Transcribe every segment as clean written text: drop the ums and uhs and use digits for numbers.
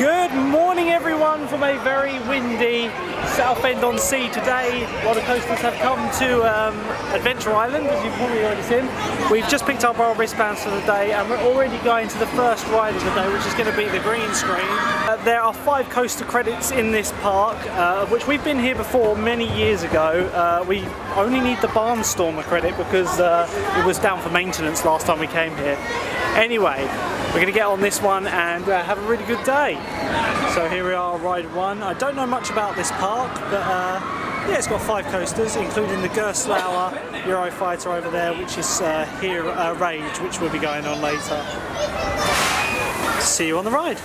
Good morning everyone from a very windy Southend on Sea. Today a lot of coasters have come to Adventure Island, as you've probably already seen. We've just picked up our wristbands for the day and we're already going to the first ride of the day, which is going to be the green screen. There are 5 coaster credits in this park, of which we've been here before many years ago. We only need the Barnstormer credit because it was down for maintenance last time we came here. Anyway, we're going to get on this one and have a really good day. So here we are, ride 1. I don't know much about this park, but yeah, it's got 5 coasters, including the Gerstlauer Eurofighter over there, which is here Rage, which we'll be going on later. See you on the ride.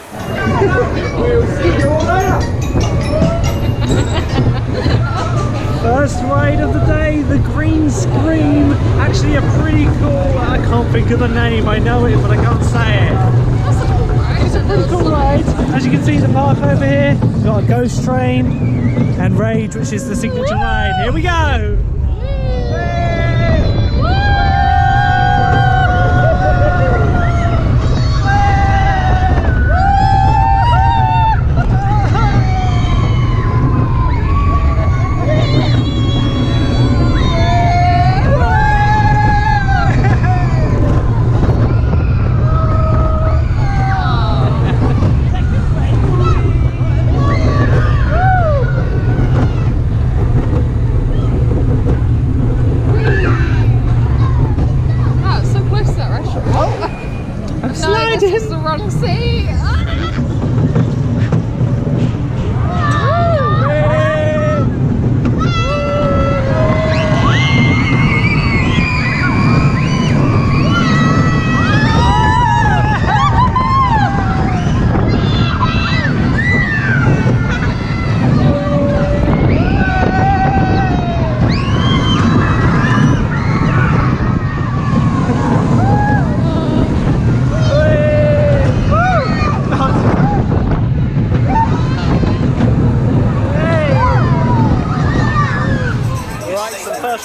First ride of the day, the green screen. Actually a pretty cool, I can't think of the name, I know it but I can't say it. It's a pretty cool ride. As you can see, the park over here, we've got a ghost train and Rage, which is the signature ride. Here we go! It's the wrong seat.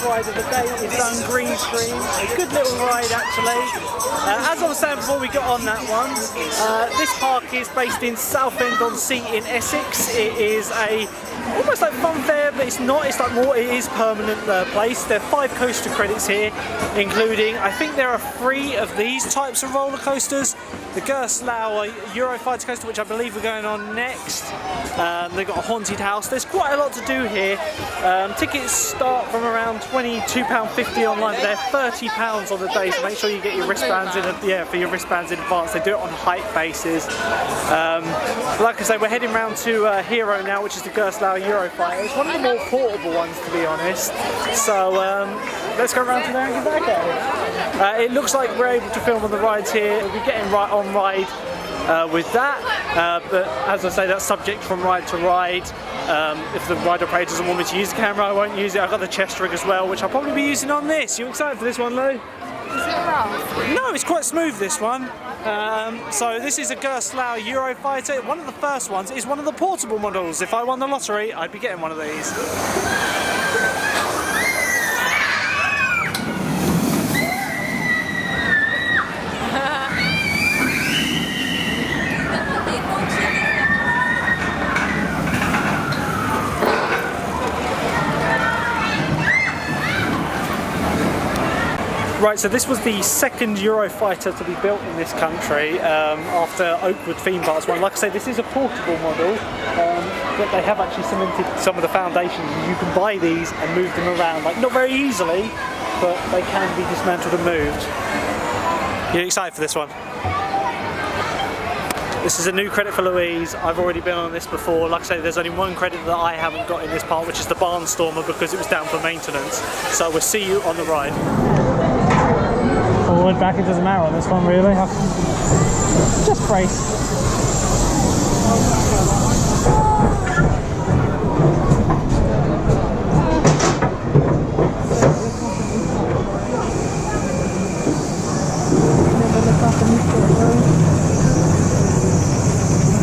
Ride of the day is done green screen. A good little ride actually. As I was saying before we got on that one, this park is based in Southend on Sea in Essex. It is a almost like fun fair, but it's not. It's like more. It is permanent place. There are 5 coaster credits here, including I think there are 3 of these types of roller coasters. The Gerstlauer Eurofighter coaster, which I believe we're going on next. They've got a haunted house. There's quite a lot to do here. Tickets start from around £22.50 online, but they're £30 on the day, so make sure you get your wristbands in. For your wristbands in advance. They do it on height basis. Like I say, we're heading round to Hero now, which is the Gerstlauer Eurofighter. It's one of the more portable ones, to be honest. So let's go around to there and get back at it. It looks like we're able to film on the rides here. We'll be getting right on ride with that, but as I say, that's subject from ride to ride. If the ride operator doesn't want me to use the camera, I won't use it. I've got the chest rig as well, which I'll probably be using on this. You excited for this one, Lou? Is it rough? No, it's quite smooth, this one. So this is a Gerstlauer Eurofighter. One of the first ones is one of the portable models. If I won the lottery, I'd be getting one of these. Right, so this was the second Eurofighter to be built in this country after Oakwood theme parks one. Like I say, this is a portable model, but they have actually cemented some of the foundations. You can buy these and move them around, like not very easily, but they can be dismantled and moved. You excited for this one? This is a new credit for Louise. I've already been on this before. Like I say, there's only 1 credit that I haven't got in this part, which is the Barnstormer, because it was down for maintenance. So we'll see you on the ride. Forward, back, it doesn't matter on this one really. Just brace.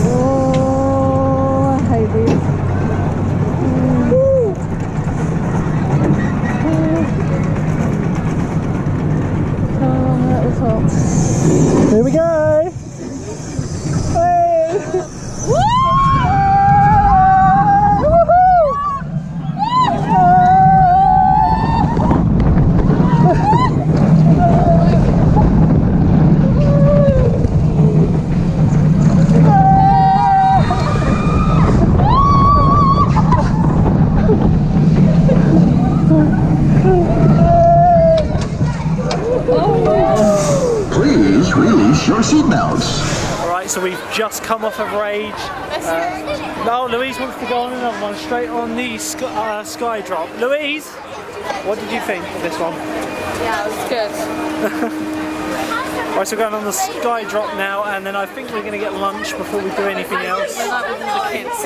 Oh, I hate these. Here we go! just come off of Rage. No, Louise wants to go on another one, straight on the sky drop. Louise, what did you think of this one? Yeah, it was good. Right, so we're going on the sky drop now, and then I think we're going to get lunch before we do anything else. We're not with the kids.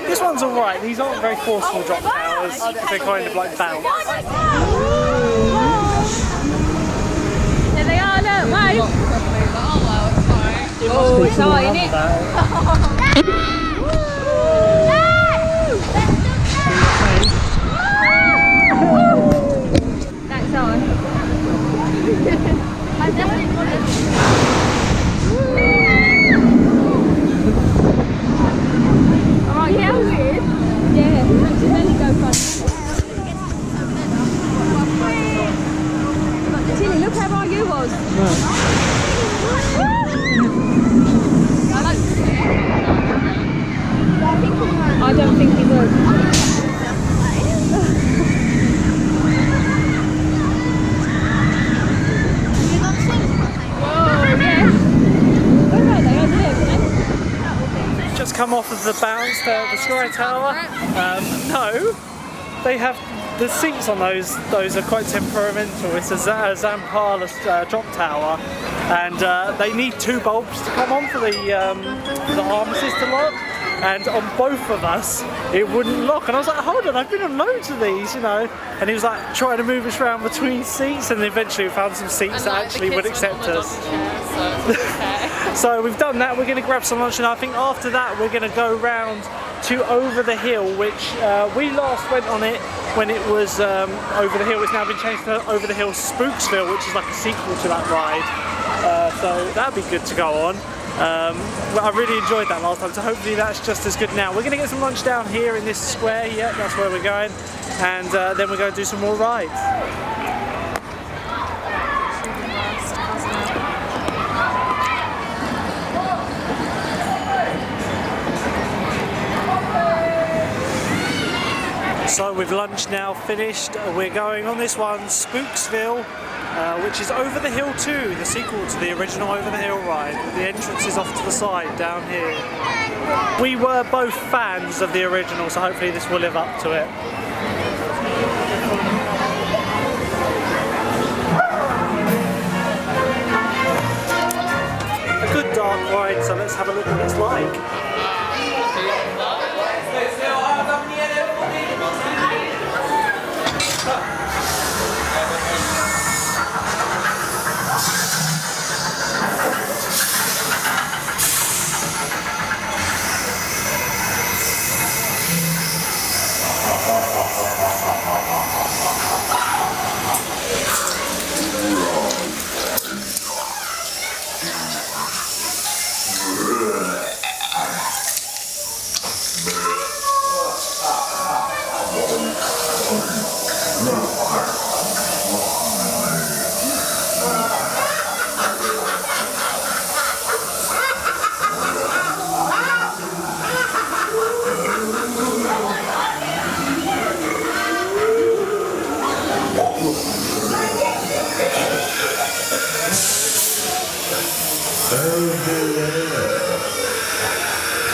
This one's alright, these aren't very forceful drop towers, they kind of like bounce. There they are, look, wave. Oh, it's high, isn't it? That's on. I definitely want it. Alright, yeah? Yeah, let me go front. Tilly, look how high you was. I don't think he would. Just come off of the bounce, the sky tower. No, they have the seats on those are quite temperamental. It's a Zampala drop tower, and they need 2 bulbs to come on for the arm assist to lock. And on both of us, it wouldn't lock. And I was like, hold on, I've been on loads of these, you know. And he was like trying to move us around between seats, and eventually we found some seats that actually would accept us. So we've done that. We're going to grab some lunch, and I think after that we're going to go round to Over the Hill, which we last went on it when it was Over the Hill. It's now been changed to Over the Hill Spooksville, which is like a sequel to that ride. So that'd be good to go on. Well, I really enjoyed that last time, so hopefully that's just as good now. We're going to get some lunch down here in this square. Yeah, that's where we're going, and then we're going to do some more rides. So with lunch now finished, we're going on this one, Spooksville, which is Over the Hill 2, the sequel to the original Over the Hill ride. The entrance is off to the side down here. We were both fans of the original, so hopefully this will live up to it. A good dark ride, so let's have a look at what it's like.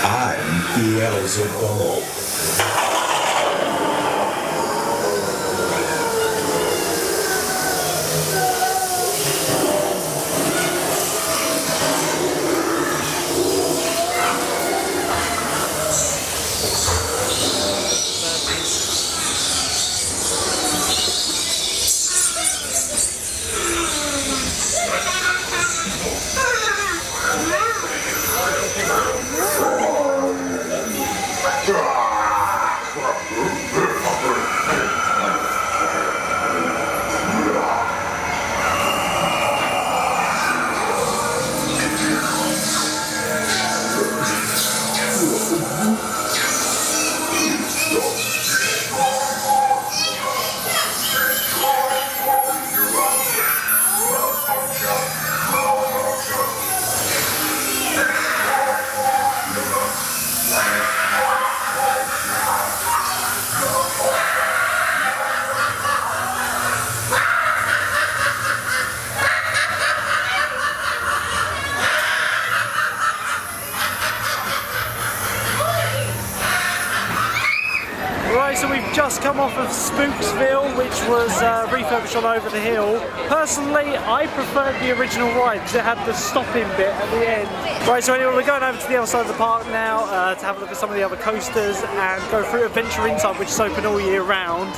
I'm Beelzebub. so we've just come off of Spooksville, which was refurbished on over the hill. Personally, I preferred the original ride because it had the stopping bit at the end. Right, so anyway, we're going over to the other side of the park now to have a look at some of the other coasters and go through Adventure Inside, which is open all year round.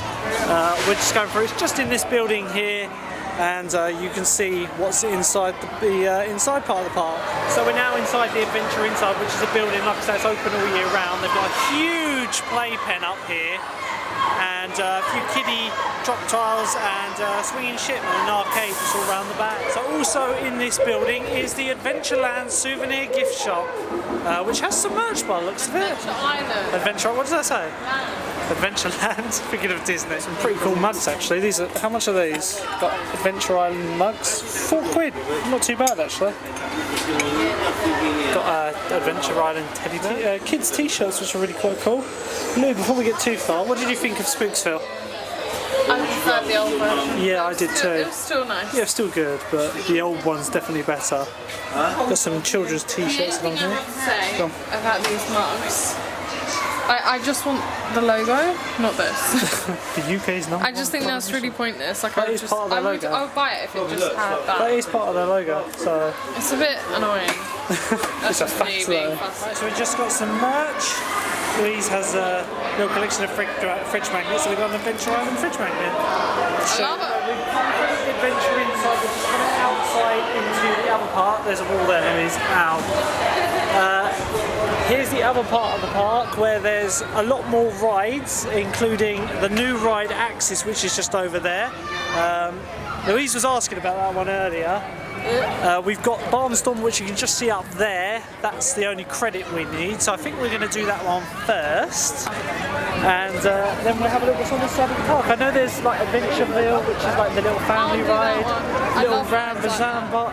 We're just going through, it's just in this building here, and you can see what's inside the inside part of the park. So we're now inside the Adventure Inside, which is a building, like I say, it's open all year round. They've got a huge playpen up here, and a few kiddie drop tiles and swinging ship and an arcade just all around the back. So also in this building is the Adventureland Souvenir gift shop, which has some merch by the looks of it. Adventure Island. Adventure, what does that say? Land. Adventureland, thinking of Disney. Some pretty cool mugs actually. These are, how much are these? Got Adventure Island mugs, £4, not too bad actually. Got Adventure Island teddy bear, kids t-shirts which are really quite cool. Lou, before we get too far, what did you think of Spooksville? I preferred the old version. Yeah, I did too. It was still nice. Yeah, still good, but the old one's definitely better. Got some children's t-shirts The along only here. thing I have to say Go on. about these mugs, I just want the logo, not this. The UK's number I just think that's really pointless. Like That I is just, part of their I would logo. buy it if it just had That that. is part of their logo, so It's a bit annoying. it's That's a just fact me though. being fussy. So we just got some merch. Louise has a little collection of fridge magnets, so we've got an Adventure Island fridge magnet. I love it. We've come from the Adventure Inside, we're just coming outside into the other part. There's a wall there, Louise. Ow. Here's the other part of the park where there's a lot more rides, including the new ride Axis, which is just over there. Louise was asking about that one earlier. We've got Barnstormer, which you can just see up there. That's the only credit we need, so I think we're going to do that one first. And then we'll have a look what's on this side of the park. I know there's like Adventureville, which is like the little family I'll do ride. that one. I Little love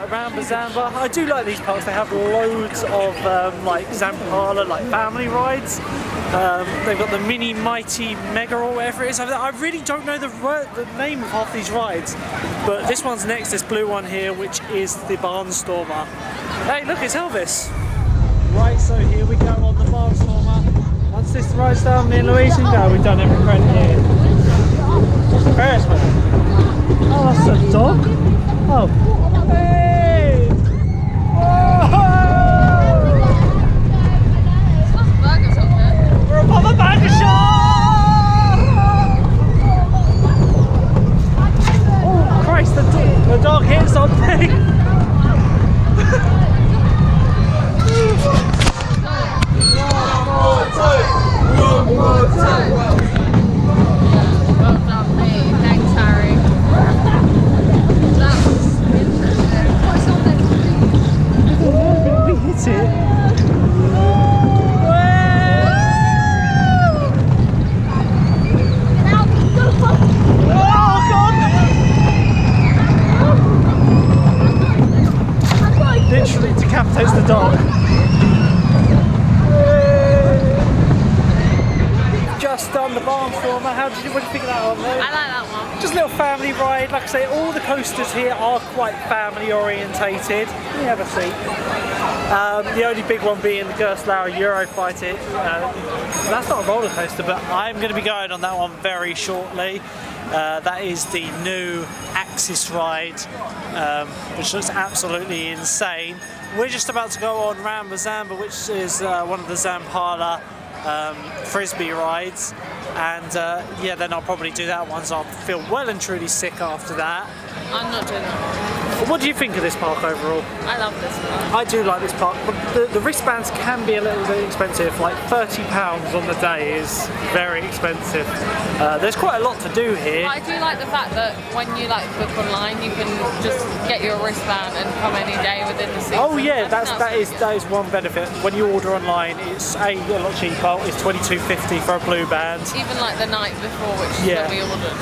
Rambazamba. I do like these parks. They have loads of like Zampala, like family rides. They've got the Mini Mighty Mega or whatever it is. I really don't know the name of half these rides, but this one's next. This blue one here, which is the Barnstormer. Hey, look, it's Elvis. Right, so here we go on the Barnstormer. Once this ride's done, me and Louise can go. We've done every credit here. Ferris Wheel. Oh, that's a dog. Oh. Hey! Burgers up there. We're above a burger shop! Oh Christ, the dog hit something! Well done, mate. Thanks, Harry. That was interesting. What's on that? We hit it! Literally decapitates the dog. Just done the Barnstormer. What did you think of that one, though? I like that one. Just a little family ride. Like I say, all the coasters here are quite family orientated. Let me have a seat. The only big one being the Gerstlauer Eurofighter. That's not a roller coaster, but I'm going to be going on that one very shortly. That is the new Axis ride, which looks absolutely insane. We're just about to go on Rambazamba, which is one of the Zampala frisbee rides, and yeah, then I'll probably do that one, so I'll feel well and truly sick after that. I'm not doing that. What do you think of this park overall? I love this one. I do like this park, but the wristbands can be a little bit expensive. Like £30 on the day is very expensive. There's quite a lot to do here. I do like the fact that when you like book online, you can just get your wristband and come any day within the season. Oh yeah, that is one benefit. When you order online, it's a lot cheaper. It's $22.50 for a blue band. Even like the night before, which is Yeah. when we ordered.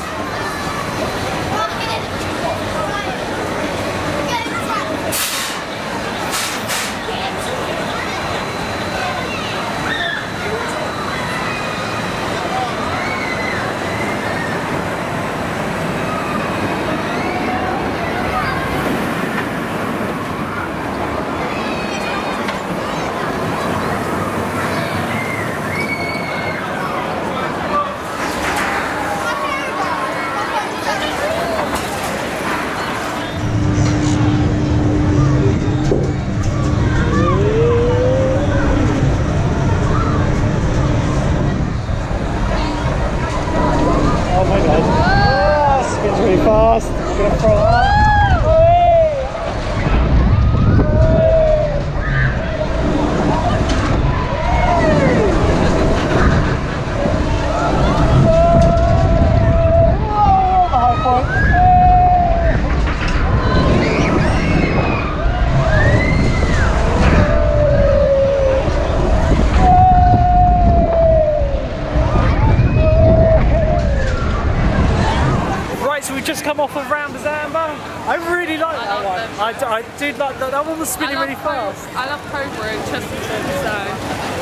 Just come off of Rambazamba. I really like that one. I did like that. That one was spinning really fast. I love Cobra in Chesterton, so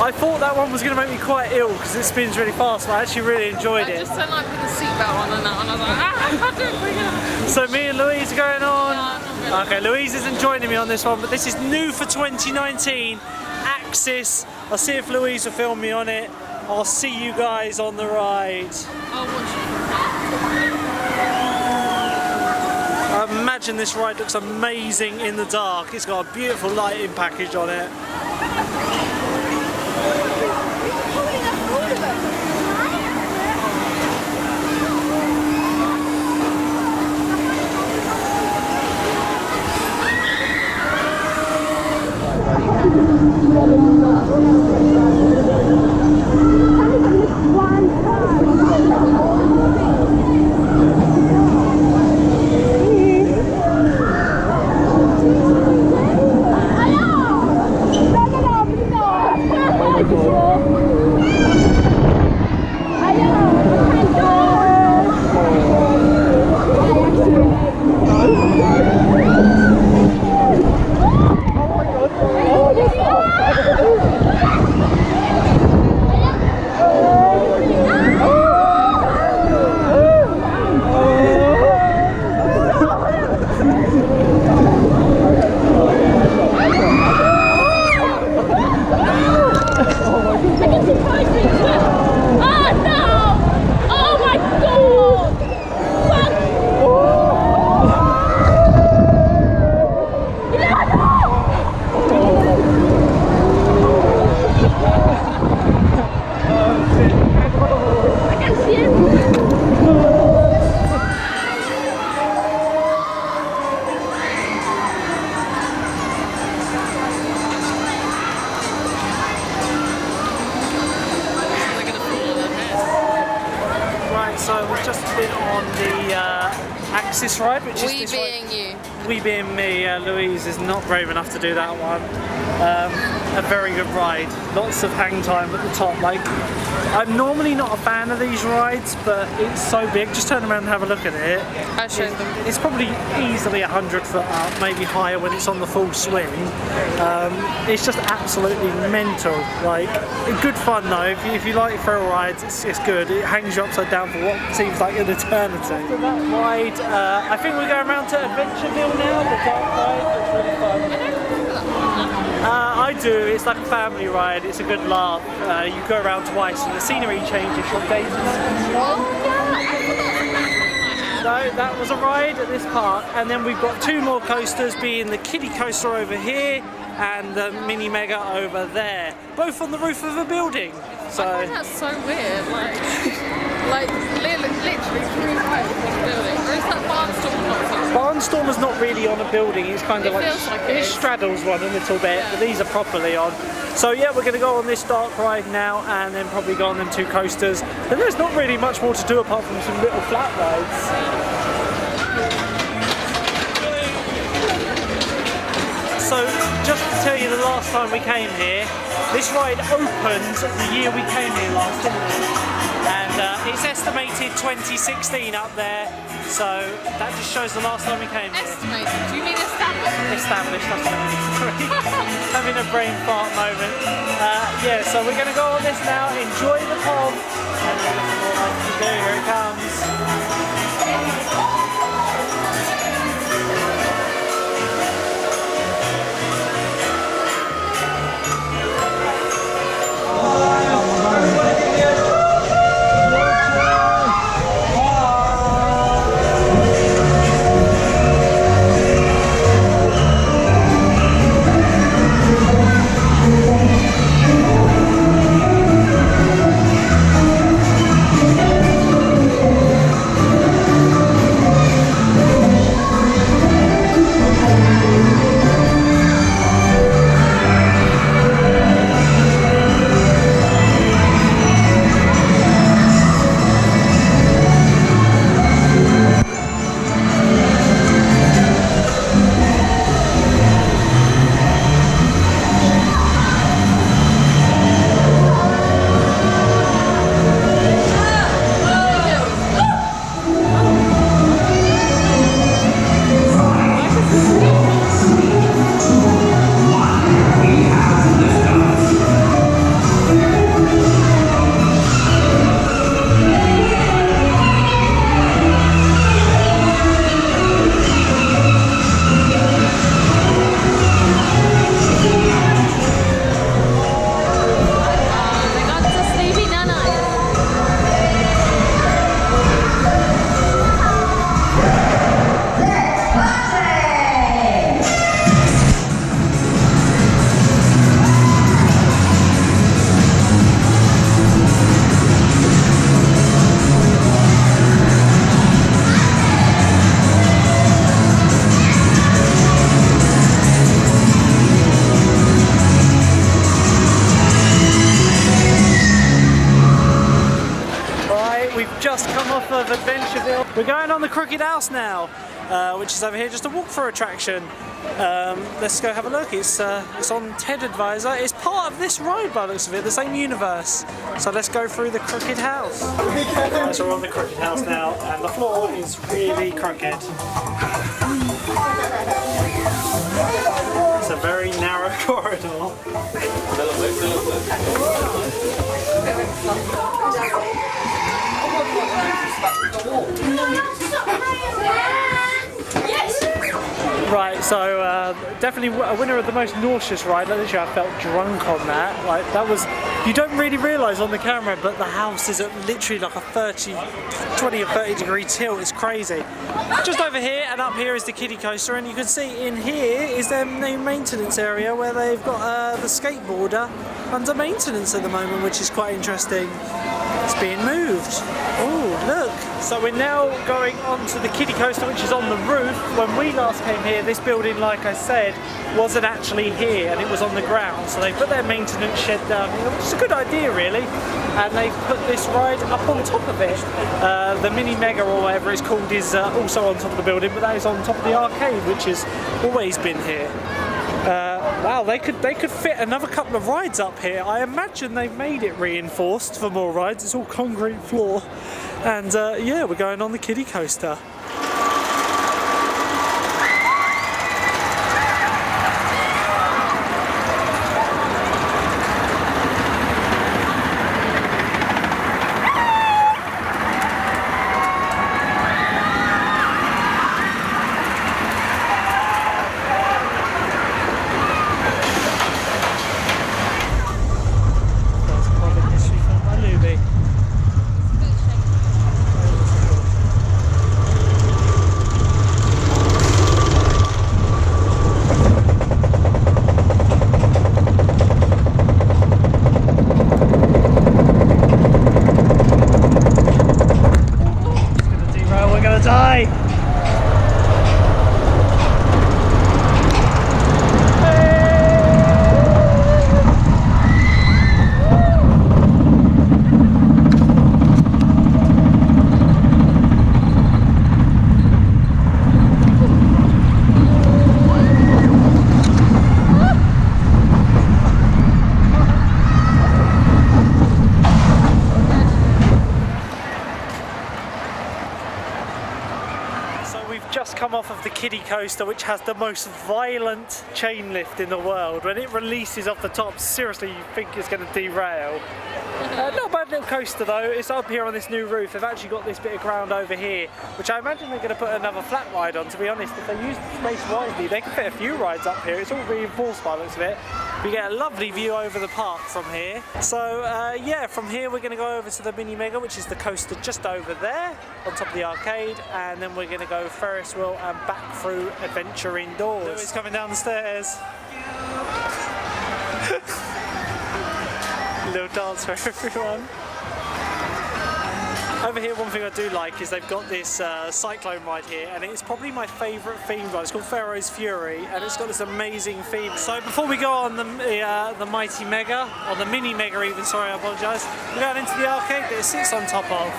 I thought that one was going to make me quite ill because it spins really fast, but I actually really enjoyed it. I just don't like with the seatbelt on and that one. I was like, I can't do it quick. So me and Louise are going on. Yeah, not really. Okay, Louise isn't joining me on this one, but this is new for 2019. Axis. I'll see if Louise will film me on it. I'll see you guys on the ride. I'll watch you. I imagine this ride looks amazing in the dark. It's got a beautiful lighting package on it. Axis ride, which is this being ride. you. We being me. Louise is not brave enough to do that one. A very good ride. Lots of hang time at the top. Like, I'm normally not a fan of these rides, but it's so big. Just turn around and have a look at it. I showed them. It's probably easily 100 foot up, maybe higher when it's on the full swing. It's just absolutely mental. Like, good fun though. If you like thrill rides, it's good. It hangs you upside down for what seems like an eternity. After that ride, I think we're going around to Adventureland now, the dark ride. It's really fun. I do. It's like a family ride. It's a good laugh. You go around twice and the scenery changes from day to day. No, that was a ride at this park, and then we've got two more coasters, being the Kiddie Coaster over here and the Mini Mega over there, both on the roof of a building. So I find that so weird, like literally 3 heights on a building. Or is that Barnstormer not so? Barnstormer's not really on a building, it's kind of feels like it it is. straddles one a little bit, but these are properly on. So yeah, we're going to go on this dark ride now and then probably go on them two coasters. And there's not really much more to do apart from some little flat rides. So just to tell you, the last time we came here, this ride opened the year we came here last, didn't it? And it's estimated 2016 up there, so that just shows the last time we came here. Estimated? Do you mean established? Established, that's what I mean. Having a brain fart moment. Yeah, so we're going to go on this now, enjoy the pub, and then there's more life to do. Here it comes. of Adventureville. We're going on the Crooked House now, which is over here, just a walk-through attraction. Let's go have a look. It's on TripAdvisor. It's part of this ride by the looks of it, the same universe. So let's go through the Crooked House. So we're on the Crooked House now, and the floor is really crooked. It's a very narrow corridor. Right, so definitely a winner of the most nauseous ride. Literally, I felt drunk on that. Like that was, you don't really realise on the camera, but the house is at literally like a 20 or 30 degree tilt. It's crazy. Just over here and up here is the Kiddie Coaster, and you can see in here is their new maintenance area where they've got the skateboarder under maintenance at the moment, which is quite interesting. It's being moved. Oh, look. So we're now going on to the Kiddie Coaster, which is on the roof. When we last came here, this building, like I said, wasn't actually here, and it was on the ground. So they put their maintenance shed down here, which is a good idea, really. And they put this ride up on top of it. The Mini Mega, or whatever it's called, is also on top of the building, but that is on top of the arcade, which has always been here. Wow, they could fit another couple of rides up here. I imagine they've made it reinforced for more rides. It's all concrete floor. And yeah, we're going on the Kiddie Coaster. Come off of the Kiddie Coaster, which has the most violent chain lift in the world. When it releases off the top, seriously, you think it's going to derail. Not a bad little coaster though. It's up here on this new roof. They've actually got this bit of ground over here, which I imagine they're going to put another flat ride on. To be honest, if they use the space wisely, they can fit a few rides up here. It's all reinforced by the looks of it. We get a lovely view over the park from here. So yeah, from here we're going to go over to the Mini Mega, which is the coaster just over there on top of the arcade, and then we're going to go Ferris Wheel and back through Adventure Indoors. Louis coming down the stairs. Little dance for everyone. Over here, one thing I do like is they've got this cyclone ride here, and it's probably my favourite theme ride. It's called Pharaoh's Fury, and it's got this amazing theme. So before we go on the Mighty Mega, or the Mini Mega even, sorry, I apologise, we're going into the arcade that it sits on top of.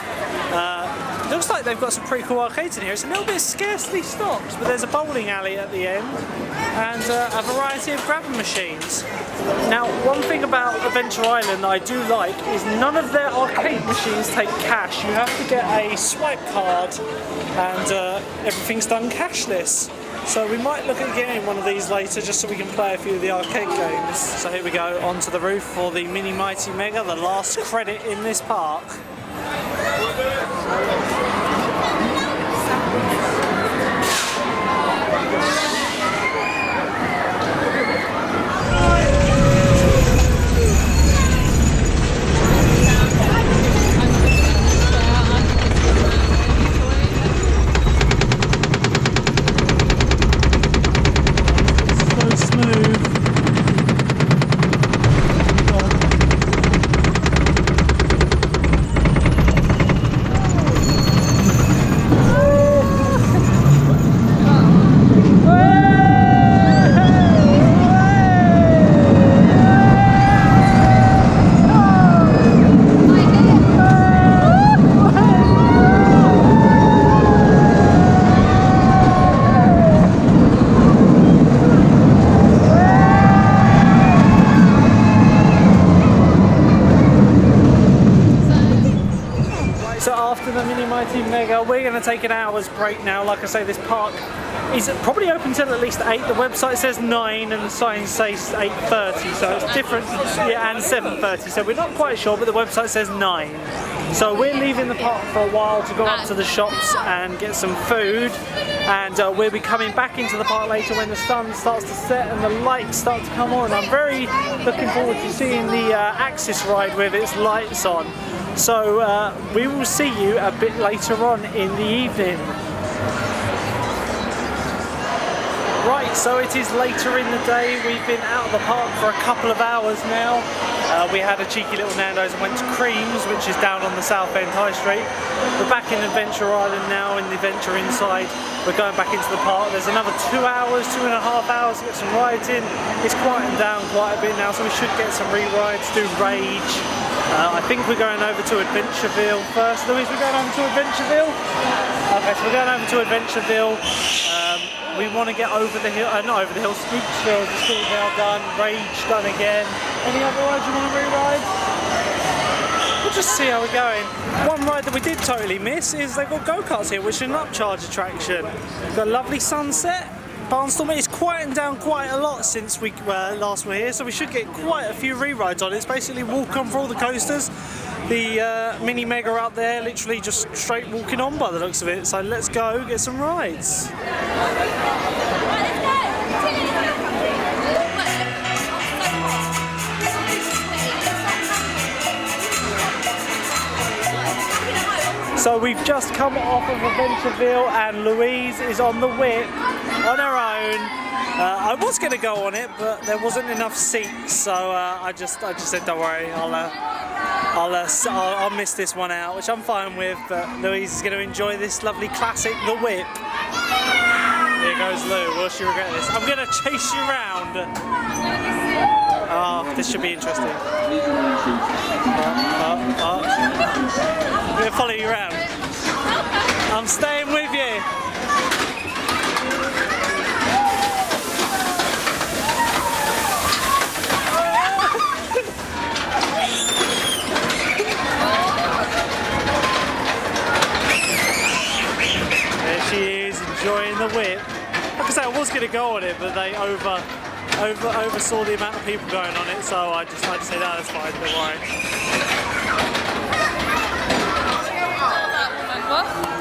Looks like they've got some pretty cool arcades in here. It's a little bit scarcely stocked, but there's a bowling alley at the end, and a variety of grabbing machines. Now, one thing about Adventure Island that I do like is none of their arcade machines take cash. You have to get a swipe card, and everything's done cashless. So we might look at getting one of these later just so we can play a few of the arcade games. So here we go, onto the roof for the Mini Mighty Mega, the last credit in this park. Mighty Mega. We're going to take an hour's break now. Like I say, this park is probably open till at least 8. The website says 9 and the sign says 8:30, so it's different. Yeah, and 7:30. So we're not quite sure, but the website says 9. So we're leaving the park for a while to go up to the shops and get some food, and we'll be coming back into the park later when the sun starts to set and the lights start to come on. I'm very looking forward to seeing the Axis ride with its lights on. So we will see you a bit later on in the evening. Right, so it is later in the day. We've been out of the park for a couple of hours now. We had a cheeky little Nando's and went to Creams, which is down on the Southend High Street. We're back in Adventure Island now, in the Adventure Inside. We're going back into the park. There's another 2 hours, 2.5 hours to get some rides in. It's quieting down quite a bit now, so we should get some re-rides, do Rage. I think we're going over to Adventureville first. Louise, we're going over to Adventureville? Okay, so we're going over to Adventureville. We want to get over the hill, not over the hill, Spooksville is still now done, Rage done again. Any other rides you want to re-ride? We'll just see how we're going. One ride that we did totally miss is they've got go-karts here, which is an upcharge attraction. Got a lovely sunset. Barnstormer is quieting down quite a lot since we last were here, so we should get quite a few re-rides on. It's basically walk on for all the coasters. The mini mega out there, literally just straight walking on by the looks of it. So let's go get some rides. So we've just come off of Adventureville and Louise is on the whip on her own. I was going to go on it, but there wasn't enough seats, so I just said, don't worry, I'll miss this one out, which I'm fine with. But Louise is going to enjoy this lovely classic, the whip. Here goes Lou. Will she regret this? I'm going to chase you round. Oh, this should be interesting. I'm going to follow you around. I'm staying with you. There she is, enjoying the whip. Like I say, I was going to go on it, but they oversaw the amount of people going on it, so I just said, no, that's fine, don't worry.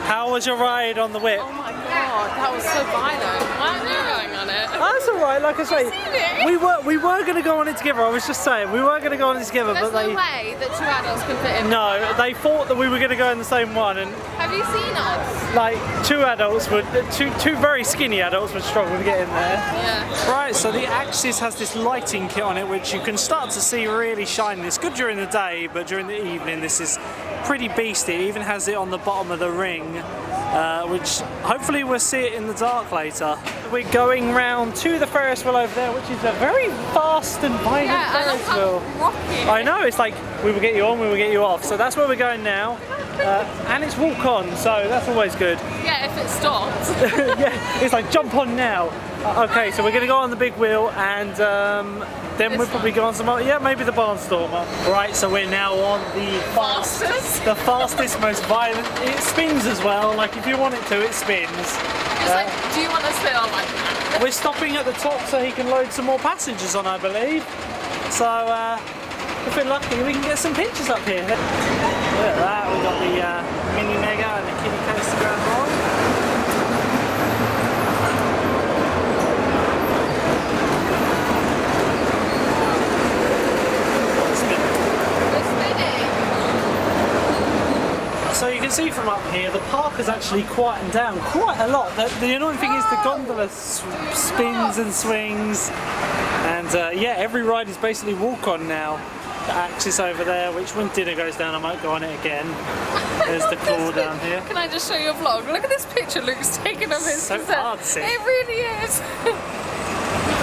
How was your ride on the whip? Oh my god, that was so violent. Why aren't you going on it? That's alright, like I say, we were going to go on it together. I was just saying, we were going to go on it together, There's but no way that 2 adults can fit in. No, they thought that we were going to go in the same one, and Have you seen us? like two very skinny adults would struggle to get in there. Yeah. Right, so the Axis has this lighting kit on it, which you can start to see really shining. It's good during the day, but during the evening, this is pretty beastly. It even has it on the bottom of the ring, which hopefully we'll see it in the dark later. We're going round to the Ferris Wheel over there, which is a very fast and violent Ferris Wheel. Rocky. I know, it's like we will get you on, we will get you off. So that's where we're going now. And it's walk on, so that's always good. Yeah, if it stops. Yeah, it's like jump on now. Okay, so we're going to go on the big wheel, and then we'll probably go on some other, yeah, maybe the Barnstormer. Right, so we're now on the fastest, most violent. It spins as well, like if you want it to, it spins. It's like, do you want to spin on like that? We're stopping at the top so he can load some more passengers on, I believe. So, if we're lucky, we can get some pictures up here. Look at that, we've got the mini mega and the kiddie coaster going on. So you can see from up here, the park has actually quietened down quite a lot. The annoying thing is the gondola spins and swings, and yeah, every ride is basically walk on now. The Axis over there, which when dinner goes down, I might go on it again. There's the claw down here. Can I just show you a vlog? Look at this picture Luke's taken of his So artsy. It really is.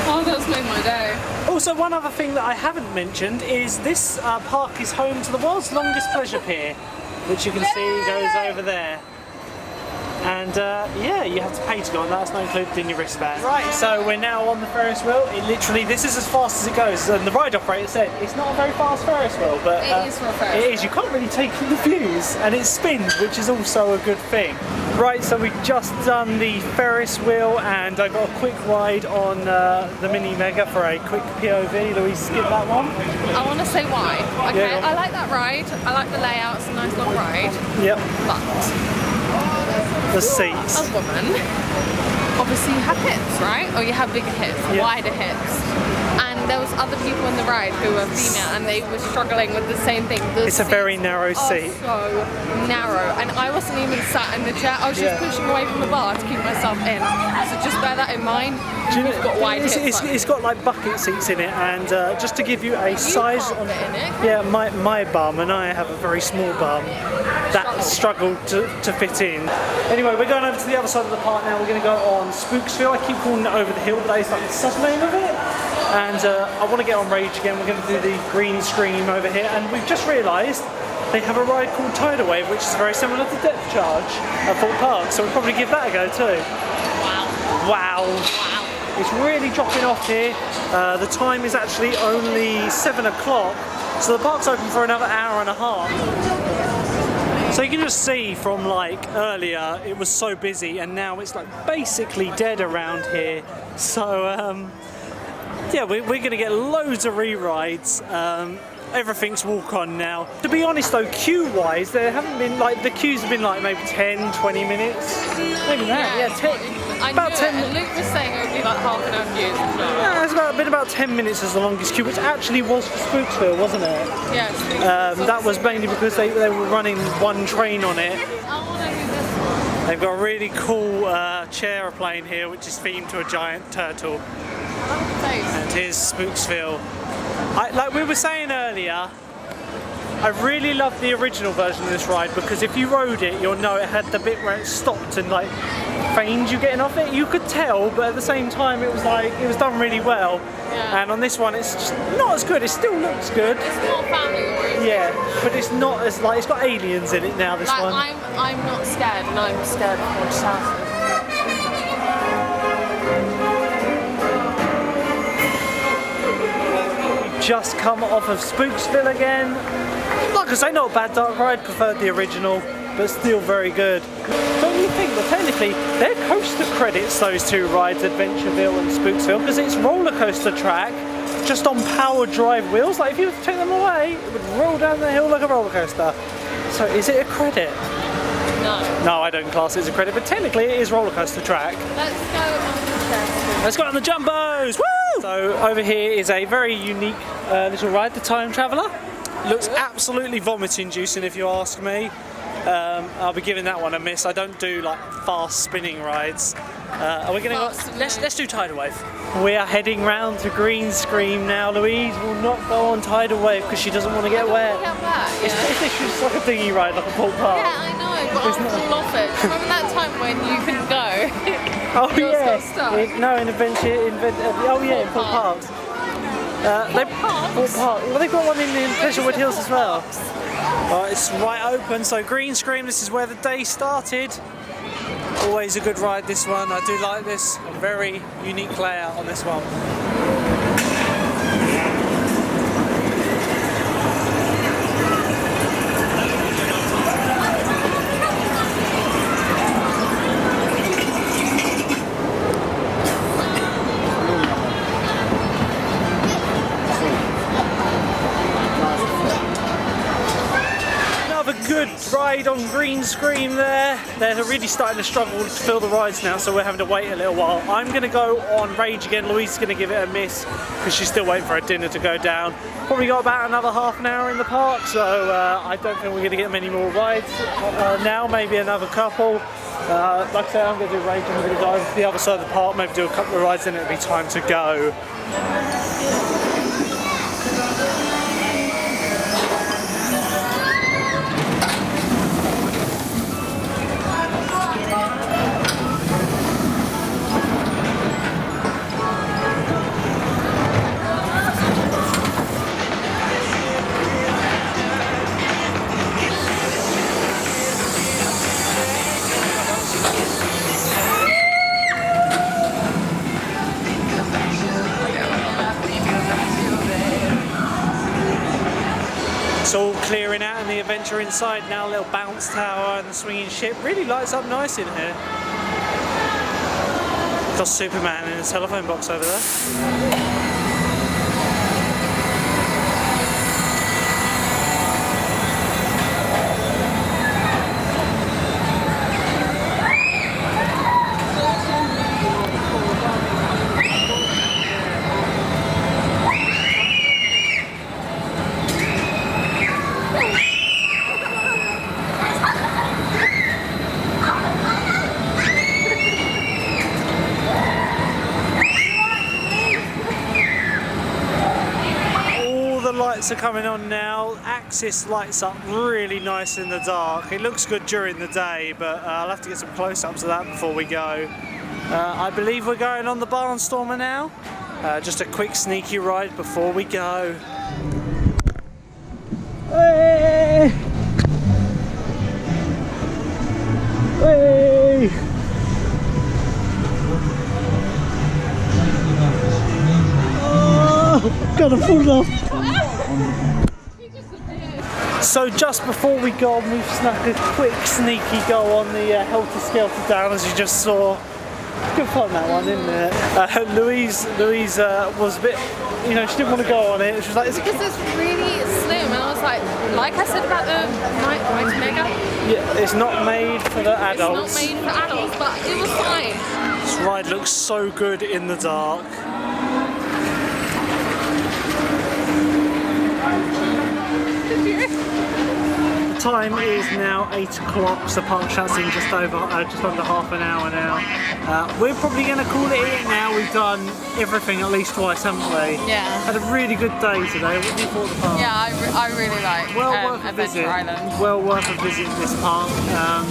Oh, that's made my day. Also, one other thing that I haven't mentioned is this park is home to the world's longest pleasure pier, which you can see goes over there. And yeah, you have to pay to go on that. It's not included in your wristband. Right, so we're now on the Ferris wheel. It literally, this is as fast as it goes. And the ride operator said it's not a very fast Ferris wheel, but It is for a Ferris it is. You can't really take in the views, and it spins, which is also a good thing. Right, so we've just done the Ferris wheel, and I got a quick ride on the Mini Mega for a quick POV. Louise, skip that one. I want to say why. Okay, Yeah, go on. I like that ride. I like the layout. It's a nice long ride. Yep, But the seats. a woman, obviously you have hips, right? Or you have bigger hips, Yeah. wider hips. And there was other people in the ride who were female and they were struggling with the same thing. The It's a very narrow seats seat. are so narrow. And I wasn't even sat in the chair. I was just Yeah. pushing away from the bar to keep myself in. So just bear that in mind. Do you You've got wide it's, hips. it's got like bucket seats in it, and just to give you a size can't on fit in it, can yeah, my bum, and I have a very small bum that struggled to fit in. Anyway, we're going over to the other side of the park now. We're going to go on Spooksville. I keep calling it Over the Hill, but that is like the sub-name of it. And I want to get on Rage again. We're going to do the green screen over here, and we've just realised they have a ride called Tidal Wave, which is very similar to Depth Charge at Thorpe Park, so we'll probably give that a go too. Wow. It's really dropping off here. The time is actually only 7 o'clock, so the park's open for another hour and a half. So you can just see from like earlier, it was so busy, and now it's like basically dead around here. So yeah, we're going to get loads of re-rides. Everything's walk on now. To be honest though, queue-wise, there haven't been like, the queues have been like maybe 10, 20 minutes. Maybe that, yeah, 10. I About knew 10 it. And Luke was saying it would be like half an hour queue. Yeah, it's been about 10 minutes as the longest queue, which actually was for Spooksville, wasn't it? Yes. That was mainly because they were running one train on it. I want to do this one. They've got a really cool chair airplane here, which is themed to a giant turtle. And here's Spooksville. Like we were saying earlier, I really loved the original version of this ride because if you rode it, you'll know it had the bit where it stopped and like feigned you getting off it. You could tell, but at the same time, it was like it was done really well. Yeah. And on this one, it's just not as good. It still looks good. It's more family oriented. Yeah, but it's not as like it's got aliens in it now. This Like one. I'm not scared, and I'm scared of Haunted Houses. Just come off of Spooksville again. Like I say, not a bad dark ride, preferred the original, but still very good. Don't you think that technically they're coaster credits, those two rides, Adventureville and Spooksville, because it's roller coaster track just on power drive wheels. Like if you were to take them away, it would roll down the hill like a roller coaster. So is it a credit? No. No, I don't class it as a credit, but technically it is roller coaster track. Let's go on the test. Let's go on the jumbos! Woo! So over here is a very unique little ride, the Time Traveller. Looks absolutely vomit-inducing if you ask me. I'll be giving that one a miss. I don't do like fast spinning rides. Are we going to go? Let's do Tidal Wave. We are heading round to Green Scream now. Louise will not go on Tidal Wave because she doesn't want to get wet. It's literally just like a dinghy ride, like a pool park. Yeah, I know, but I'll fall off it. Remember that time when you couldn't go? Oh Yours yeah. got stuck. No, in Adventure. In Pool Parks. Pool Parks. Well, they've got one in Pleasurewood Hills as well. It's right open, so Green Scream, this is where the day started. Always a good ride, this one. I do like this. Very unique layout on this one. Good ride on Green Scream there. They're really starting to struggle to fill the rides now, so we're having to wait a little while. I'm going to go on Rage again. Louise is going to give it a miss because she's still waiting for her dinner to go down. Probably got about another half an hour in the park, so I don't think we're going to get many more rides now, maybe another couple. Like I said, I'm going to do Rage and we're going to go over to the other side of the park, maybe do a couple of rides, then it'll be time to go. clearing out in the adventure inside now. A little bounce tower and the swinging ship. Really lights up nice in here. Got Superman in a telephone box over there. Lights are coming on now. Axis lights up really nice in the dark. It looks good during the day, but I'll have to get some close-ups of that before we go. I believe we're going on the Barnstormer now. Just a quick sneaky ride before we go. Hey! Hey! Oh, gotta fall off. So just before we go on, we've snuck a quick sneaky go on the Helter Skelter down, as you just saw. Good fun, that one, isn't it? Louise was a bit, you know, she didn't want to go on it. She was like, because it's really slim, and I was like I said about the Mighty Mega. Yeah, it's not made for the adults. It's not made for adults, but it was fine. This ride looks so good in the dark. The time is now 8 o'clock, so park shut's in just under half an hour now. We're probably going to call it here now. We've done everything at least twice, haven't we? Yeah. Had a really good day today. What do you thought of the park? Yeah, I really like worth a visit. Adventureland. Well worth a visit in this park.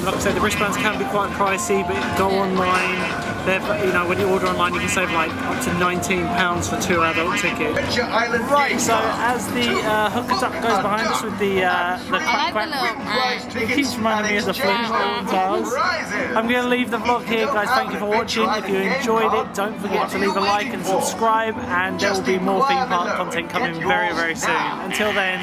Like I said, the wristbands can be quite pricey, but go online. You know, when you order online, you can save like up to £19 for 2 adult tickets. Right, so as the hooker duck goes behind us with the quack quack, it keeps reminding me of the Flint tiles. I'm going to leave the vlog here, guys. Thank you for watching. If you enjoyed it, don't forget to leave a like and subscribe, and there will be more theme park content coming very, very soon. Until then,